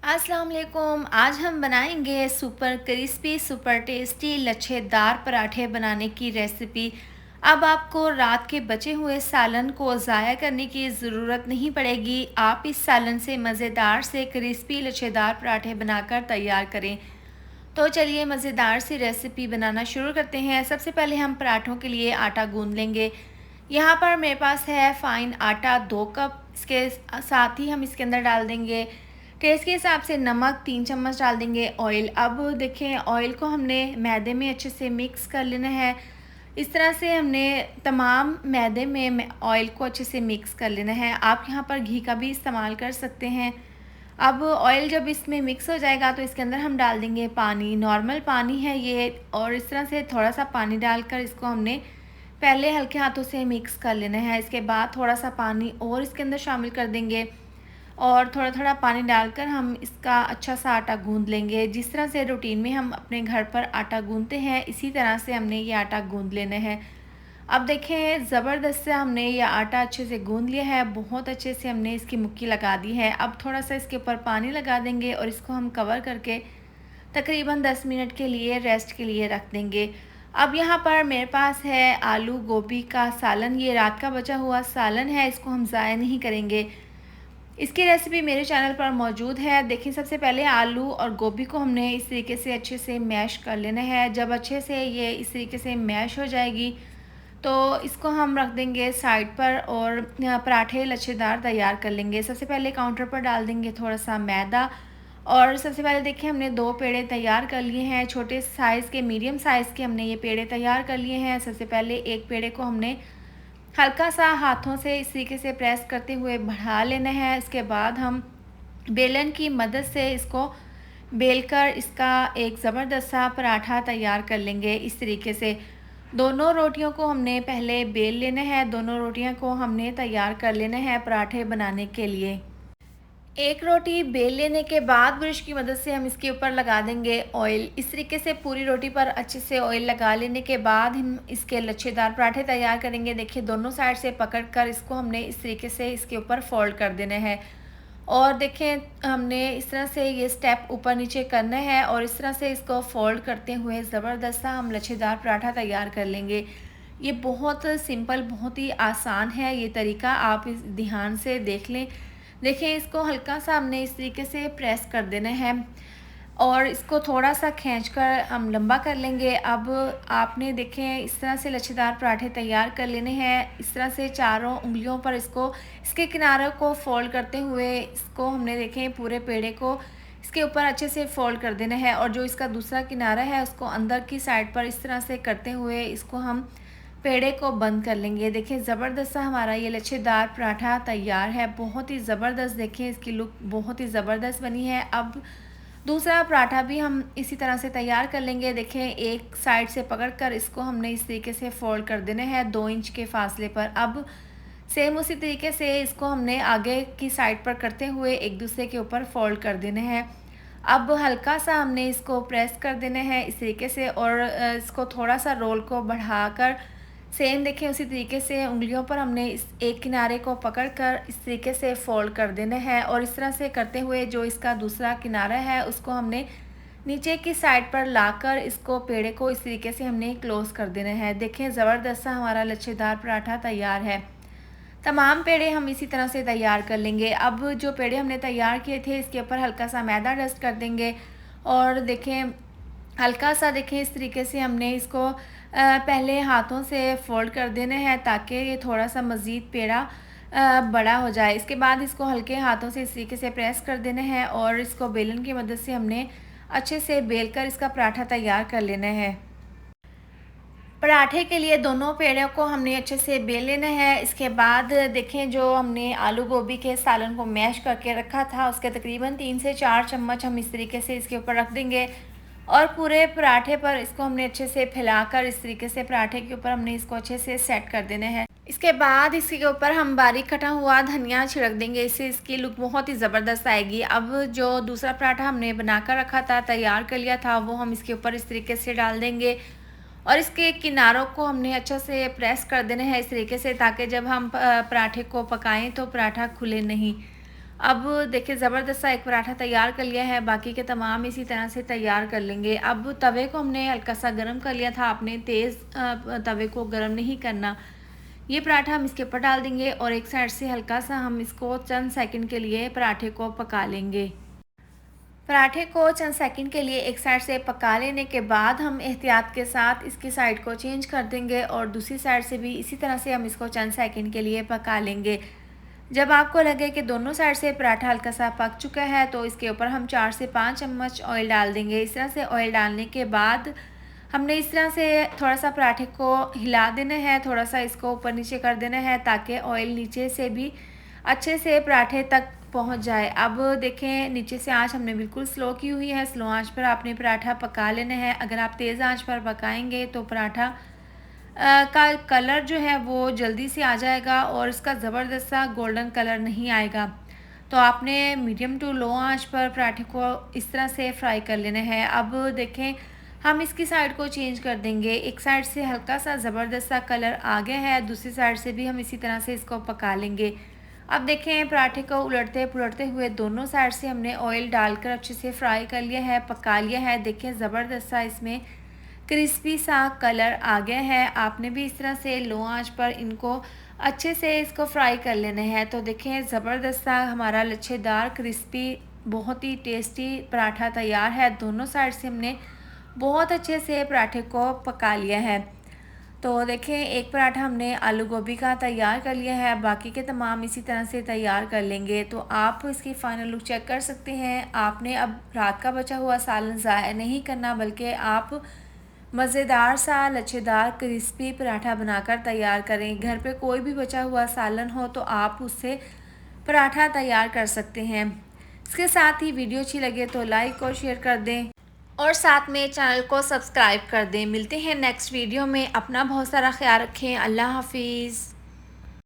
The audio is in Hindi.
अस्सलाम वालेकुम। आज हम बनाएंगे सुपर क्रिस्पी सुपर टेस्टी लच्छेदार पराठे बनाने की रेसिपी। अब आपको रात के बचे हुए सालन को ज़ाया करने की ज़रूरत नहीं पड़ेगी। आप इस सालन से मज़ेदार से क्रिस्पी लच्छेदार पराठे बनाकर तैयार करें। तो चलिए मज़ेदार सी रेसिपी बनाना शुरू करते हैं। सबसे पहले हम पराठों के लिए आटा गूंद लेंगे। यहाँ पर मेरे पास है फ़ाइन आटा 2 कप। इसके साथ ही हम इसके अंदर डाल देंगे टेस्ट के हिसाब से नमक, 3 चम्मच डाल देंगे ऑयल। अब देखें ऑयल को हमने मैदे में अच्छे से मिक्स कर लेना है। इस तरह से हमने तमाम मैदे में ऑयल को अच्छे से मिक्स कर लेना है। आप यहाँ पर घी का भी इस्तेमाल कर सकते हैं। अब ऑयल जब इसमें मिक्स हो जाएगा तो इसके अंदर हम डाल देंगे पानी। नॉर्मल पानी है ये, और इस तरह से थोड़ा सा पानी डालकर इसको हमने पहले हल्के हाथों से मिक्स कर लेना है। इसके बाद थोड़ा सा पानी और इसके अंदर शामिल कर देंगे और थोड़ा थोड़ा पानी डालकर हम इसका अच्छा सा आटा गूंद लेंगे। जिस तरह से रूटीन में हम अपने घर पर आटा गूंदते हैं, इसी तरह से हमने ये आटा गूंद लेना है। अब देखें ज़बरदस्त से हमने ये आटा अच्छे से गूंद लिया है। बहुत अच्छे से हमने इसकी मुक्की लगा दी है। अब थोड़ा सा इसके ऊपर पानी लगा देंगे और इसको हम कवर करके तकरीबन 10 मिनट के लिए रेस्ट के लिए रख देंगे। अब यहाँ पर मेरे पास है आलू गोभी का सालन। ये रात का बचा हुआ सालन है, इसको हम ज़ाया नहीं करेंगे। इसकी रेसिपी मेरे चैनल पर मौजूद है। देखिए सबसे पहले आलू और गोभी को हमने इस तरीके से अच्छे से मैश कर लेना है। जब अच्छे से ये इस तरीके से मैश हो जाएगी तो इसको हम रख देंगे साइड पर और पराठे लच्छेदार तैयार कर लेंगे। सबसे पहले काउंटर पर डाल देंगे थोड़ा सा मैदा, और सबसे पहले देखिए हमने 2 पेड़े तैयार कर लिए हैं। छोटे साइज़ के, मीडियम साइज़ के हमने ये पेड़े तैयार कर लिए हैं। सबसे पहले एक पेड़े को हमने हल्का सा हाथों से इस तरीके से प्रेस करते हुए बढ़ा लेना है। इसके बाद हम बेलन की मदद से इसको बेलकर इसका एक ज़बरदस्त सा पराठा तैयार कर लेंगे। इस तरीके से दोनों रोटियों को हमने पहले बेल लेना है। दोनों रोटियां को हमने तैयार कर लेना है पराठे बनाने के लिए। एक रोटी बेल लेने के बाद ब्रश की मदद से हम इसके ऊपर लगा देंगे ऑयल। इस तरीके से पूरी रोटी पर अच्छे से ऑयल लगा लेने के बाद हम इसके लच्छेदार पराठे तैयार करेंगे। देखिए दोनों साइड से पकड़कर इसको हमने इस तरीके से इसके ऊपर फोल्ड कर देना है, और देखें हमने इस तरह से ये स्टेप ऊपर नीचे करना है और इस तरह से इसको फोल्ड करते हुए ज़बरदस्त सा हम लच्छेदार पराठा तैयार कर लेंगे। ये बहुत सिंपल, बहुत ही आसान है ये तरीका, आप इस ध्यान से देख लें। देखिए इसको हल्का सा हमने इस तरीके से प्रेस कर देना है और इसको थोड़ा सा खींचकर हम लंबा कर लेंगे। अब आपने देखें इस तरह से लच्छेदार पराठे तैयार कर लेने हैं। इस तरह से चारों उंगलियों पर इसको, इसके किनारों को फोल्ड करते हुए इसको हमने देखें पूरे पेड़े को इसके ऊपर अच्छे से फोल्ड कर देना है, और जो इसका दूसरा किनारा है उसको अंदर की साइड पर इस तरह से करते हुए इसको हम पेड़े को बंद कर लेंगे। देखिए ज़बरदस्त सा हमारा ये लच्छेदार पराठा तैयार है। बहुत ही ज़बरदस्त, देखिए इसकी लुक बहुत ही ज़बरदस्त बनी है। अब दूसरा पराठा भी हम इसी तरह से तैयार कर लेंगे। देखें एक साइड से पकड़कर इसको हमने इस तरीके से फोल्ड कर देना है 2 इंच के फासले पर। अब सेम उसी तरीके से इसको हमने आगे की साइड पर करते हुए एक दूसरे के ऊपर फोल्ड कर देना है। अब हल्का सा हमने इसको प्रेस कर देना है इस तरीके से, और इसको थोड़ा सा रोल को बढ़ाकर सेम देखें उसी तरीके से उंगलियों पर हमने इस एक किनारे को पकड़कर इस तरीके से फोल्ड कर देना है, और इस तरह से करते हुए जो इसका दूसरा किनारा है उसको हमने नीचे की साइड पर लाकर इसको पेड़े को इस तरीके से हमने क्लोज कर देना है। देखें ज़बरदस्त सा हमारा लच्छेदार पराठा तैयार है। तमाम पेड़े हम इसी तरह से तैयार कर लेंगे। अब जो पेड़े हमने तैयार किए थे इसके ऊपर हल्का सा मैदा डस्ट कर देंगे, और देखें हल्का सा देखें इस तरीके से हमने इसको पहले हाथों से फोल्ड कर देना है ताकि ये थोड़ा सा मज़ीद पेड़ा बड़ा हो जाए। इसके बाद इसको हल्के हाथों से इस तरीके से प्रेस कर देना है और इसको बेलन की मदद से हमने अच्छे से बेल कर इसका पराठा तैयार कर लेना है। पराठे के लिए दोनों पेड़ों को हमने अच्छे से बेल लेना है। इसके बाद देखें जो हमने आलू गोभी के सालन को मैश करके रखा था उसके तकरीबन 3 से 4 चम्मच हम इस तरीके से इसके ऊपर रख देंगे, और पूरे पराठे पर इसको हमने अच्छे से फैलाकर इस तरीके से पराठे के ऊपर हमने इसको अच्छे से सेट कर देना है। इसके बाद इसके ऊपर हम बारीक कटा हुआ धनिया छिड़क देंगे, इससे इसकी लुक बहुत ही ज़बरदस्त आएगी। अब जो दूसरा पराठा हमने बनाकर रखा था, तैयार कर लिया था, वो हम इसके ऊपर इस तरीके से डाल देंगे, और इसके किनारों को हमने अच्छा से प्रेस कर देना है इस तरीके से ताकि जब हम पराठे को पकाएं तो पराठा खुले नहीं। अब देखिए ज़बरदस्त सा एक पराठा तैयार कर लिया है, बाकी के तमाम इसी तरह से तैयार कर लेंगे। अब तवे को हमने हल्का सा गरम कर लिया था, आपने तेज़ तवे को गरम नहीं करना। ये पराठा हम इसके ऊपर डाल देंगे और एक साइड से हल्का सा हम इसको चंद सेकंड के लिए पराठे को पका लेंगे। पराठे को चंद सेकंड के लिए एक साइड से पका लेने के बाद हम एहतियात के साथ इसकी साइड को चेंज कर देंगे और दूसरी साइड से भी इसी तरह से हम इसको चंद सेकंड के लिए पका लेंगे। जब आपको लगे कि दोनों साइड से पराठा हल्का सा पक चुका है तो इसके ऊपर हम 4 से 5 चम्मच ऑयल डाल देंगे। इस तरह से ऑयल डालने के बाद हमने इस तरह से थोड़ा सा पराठे को हिला देना है, थोड़ा सा इसको ऊपर नीचे कर देना है ताकि ऑयल नीचे से भी अच्छे से पराठे तक पहुंच जाए। अब देखें नीचे से आंच हमने बिल्कुल स्लो की हुई है, स्लो आंच पर आपने पराठा पका लेना है। अगर आप तेज़ आंच पर पकाएंगे तो पराठा का कलर जो है वो जल्दी से आ जाएगा और इसका ज़बरदस्त सा गोल्डन कलर नहीं आएगा। तो आपने मीडियम टू लो आंच पर पराठे को इस तरह से फ्राई कर लेना है। अब देखें हम इसकी साइड को चेंज कर देंगे। एक साइड से हल्का सा ज़बरदस्त सा कलर आ गया है, दूसरी साइड से भी हम इसी तरह से इसको पका लेंगे। अब देखें पराठे को उलटते पुलटते हुए दोनों साइड से हमने ऑयल डालकर अच्छे से फ्राई कर लिया है, पका लिया है। देखें ज़बरदस्त सा इसमें क्रिस्पी सा कलर आ गया है। आपने भी इस तरह से लो आंच पर इनको अच्छे से इसको फ्राई कर लेना है। तो देखें ज़बरदस्त सा हमारा लच्छेदार क्रिस्पी बहुत ही टेस्टी पराठा तैयार है। दोनों साइड से हमने बहुत अच्छे से पराठे को पका लिया है। तो देखें एक पराठा हमने आलू गोभी का तैयार कर लिया है, बाकी के तमाम इसी तरह से तैयार कर लेंगे। तो आप इसकी फ़ाइनल लुक चेक कर सकते हैं। आपने अब रात का बचा हुआ सालन ज़ाया नहीं करना, बल्कि आप मज़ेदार सा लच्छेदार क्रिस्पी पराठा बनाकर तैयार करें। घर पे कोई भी बचा हुआ सालन हो तो आप उससे पराठा तैयार कर सकते हैं। इसके साथ ही वीडियो अच्छी लगे तो लाइक और शेयर कर दें और साथ में चैनल को सब्सक्राइब कर दें। मिलते हैं नेक्स्ट वीडियो में। अपना बहुत सारा ख्याल रखें। अल्लाह हाफिज़।